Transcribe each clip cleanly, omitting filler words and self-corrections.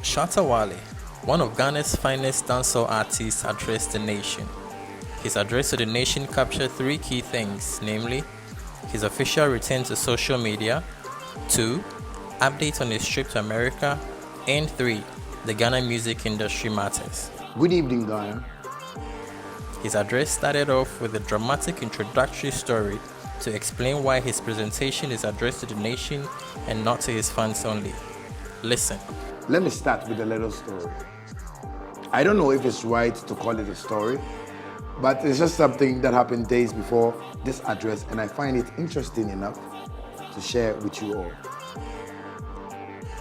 Shatta Wale, one of Ghana's finest dancehall artists, addressed the nation. His address to the nation captured three key things, namely, his official return to social media, 2. Updates on his trip to America, and 3. The Ghana music industry matters. Good evening, Ghana. His address started off with a dramatic introductory story to explain why his presentation is addressed to the nation and not to his fans only. Listen. Let me start with a little story. I don't know if it's right to call it a story, but it's just something that happened days before this address, and I find it interesting enough to share with you all.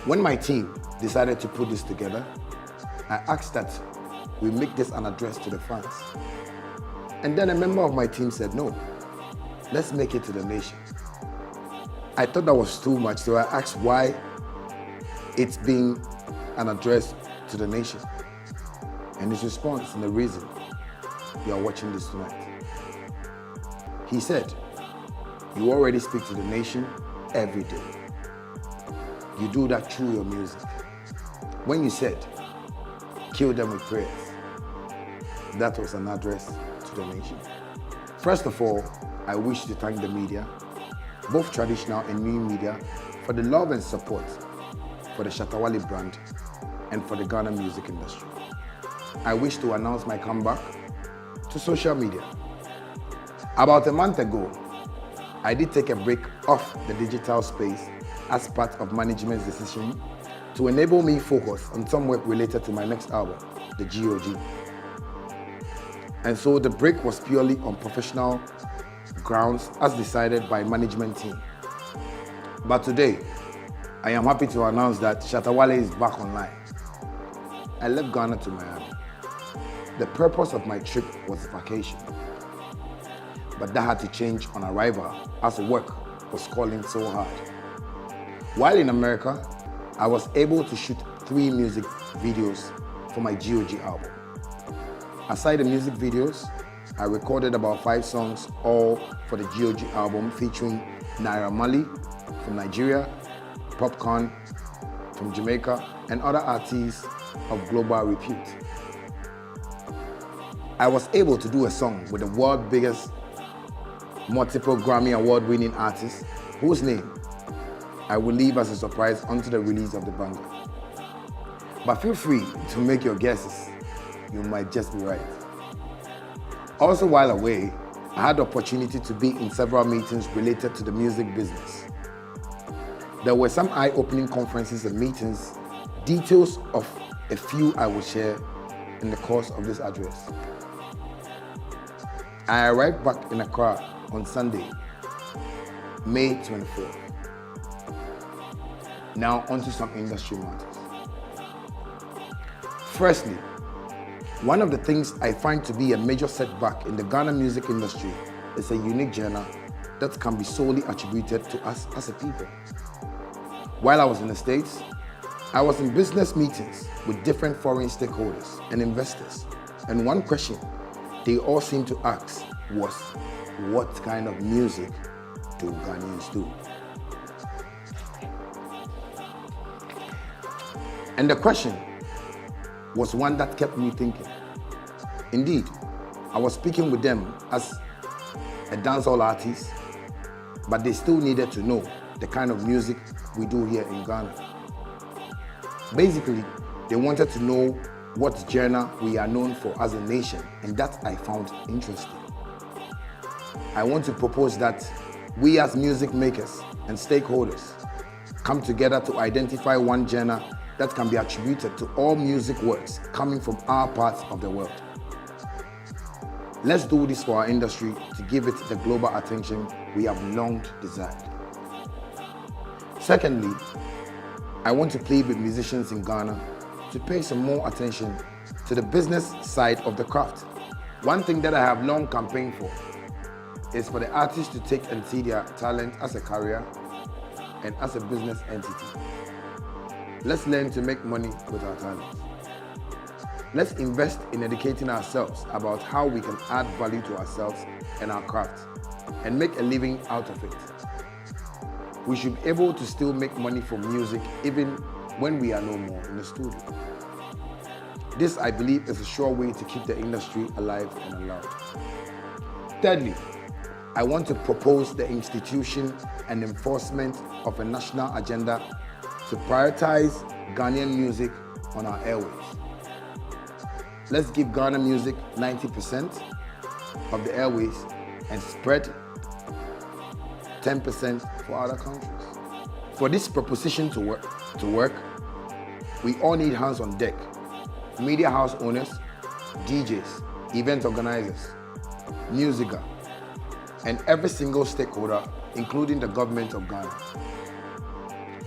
When my team decided to put this together, I asked that we make this an address to the fans. And then a member of my team said, no, let's make it to the nation. I thought that was too much, so I asked why it's being an address to the nation. And his response and the reason you are watching this tonight. He said, you already speak to the nation every day. You do that through your music. When you said, kill them with prayers, that was an address to the nation. First of all, I wish to thank the media, both traditional and new media, for the love and support for the Shatta Wale brand and for the Ghana music industry. I wish to announce my comeback to social media. About a month ago, I did take a break off the digital space as part of management's decision to enable me focus on some work related to my next album, the GOG. And so the break was purely on professional grounds as decided by management team. But today, I am happy to announce that Shatta Wale is back online. I left Ghana to Miami. The purpose of my trip was vacation, but that had to change on arrival as work was calling so hard. While in America, I was able to shoot 3 music videos for my GOG album. Aside the music videos, I recorded about 5 songs, all for the GOG album, featuring Naira Marley from Nigeria, Popcorn from Jamaica, and other artists of global repute. I was able to do a song with the world's biggest multiple Grammy award-winning artist, whose name I will leave as a surprise until the release of the banger. But feel free to make your guesses. You might just be right. Also, while away, I had the opportunity to be in several meetings related to the music business. There were some eye-opening conferences and meetings, details of a few I will share in the course of this address. I arrived back in Accra on Sunday, May 24th. Now onto some industry matters. Firstly, one of the things I find to be a major setback in the Ghana music industry is a unique genre that can be solely attributed to us as a people. While I was in the States, I was in business meetings with different foreign stakeholders and investors, and one question they all seemed to ask was, what kind of music do Ghanaians do? And the question was one that kept me thinking. Indeed, I was speaking with them as a dancehall artist, but they still needed to know the kind of music we do here in Ghana. Basically, they wanted to know what genre we are known for as a nation, and that I found interesting. I want to propose that we as music makers and stakeholders come together to identify one genre that can be attributed to all music works coming from our parts of the world. Let's do this for our industry to give it the global attention we have long desired. Secondly, I want to plead with musicians in Ghana to pay some more attention to the business side of the craft. One thing that I have long campaigned for is for the artists to take and see their talent as a career and as a business entity. Let's learn to make money with our talents. Let's invest in educating ourselves about how we can add value to ourselves and our craft and make a living out of it. We should be able to still make money from music even when we are no more in the studio. This, I believe, is a sure way to keep the industry alive and alive. Thirdly, I want to propose the institution and enforcement of a national agenda to prioritize Ghanaian music on our airwaves. Let's give Ghana music 90% of the airways and spread 10% for other countries. For this proposition to work, we all need hands on deck. Media house owners, DJs, event organizers, musica, and every single stakeholder, including the government of Ghana.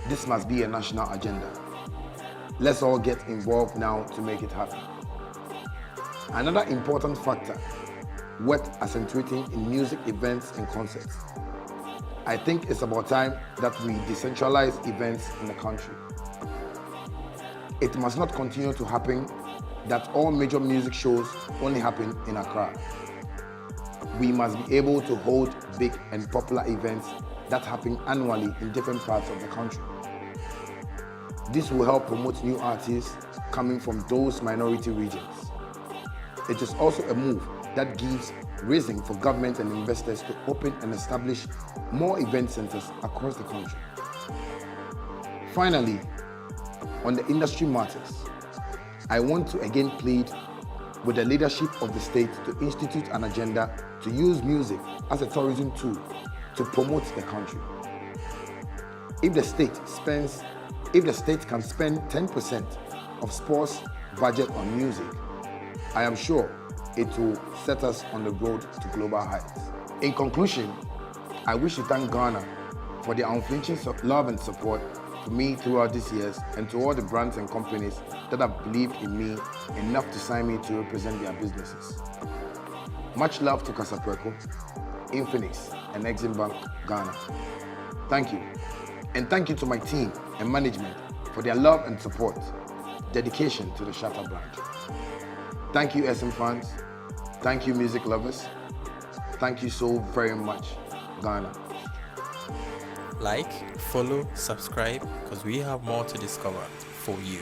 This must be a national agenda. Let's all get involved now to make it happen. Another important factor worth accentuating in music events and concerts. I think it's about time that we decentralize events in the country. It must not continue to happen that all major music shows only happen in Accra. We must be able to hold big and popular events that happen annually in different parts of the country. This will help promote new artists coming from those minority regions. It is also a move that gives reason for government and investors to open and establish more event centers across the country. Finally, on the industry matters, I want to again plead with the leadership of the state to institute an agenda to use music as a tourism tool to promote the country. If the state can spend 10% of sports budget on music, I am sure it will set us on the road to global heights. In conclusion, I wish to thank Ghana for their unflinching love and support for me throughout these years, and to all the brands and companies that have believed in me enough to sign me to represent their businesses. Much love to Casapreco, Infinix, and Exim Bank, Ghana. Thank you. And thank you to my team and management for their love and support, dedication to the Shatta brand. Thank you, SM fans. Thank you, music lovers. Thank you so very much, Ghana. Like, follow, subscribe, because we have more to discover for you.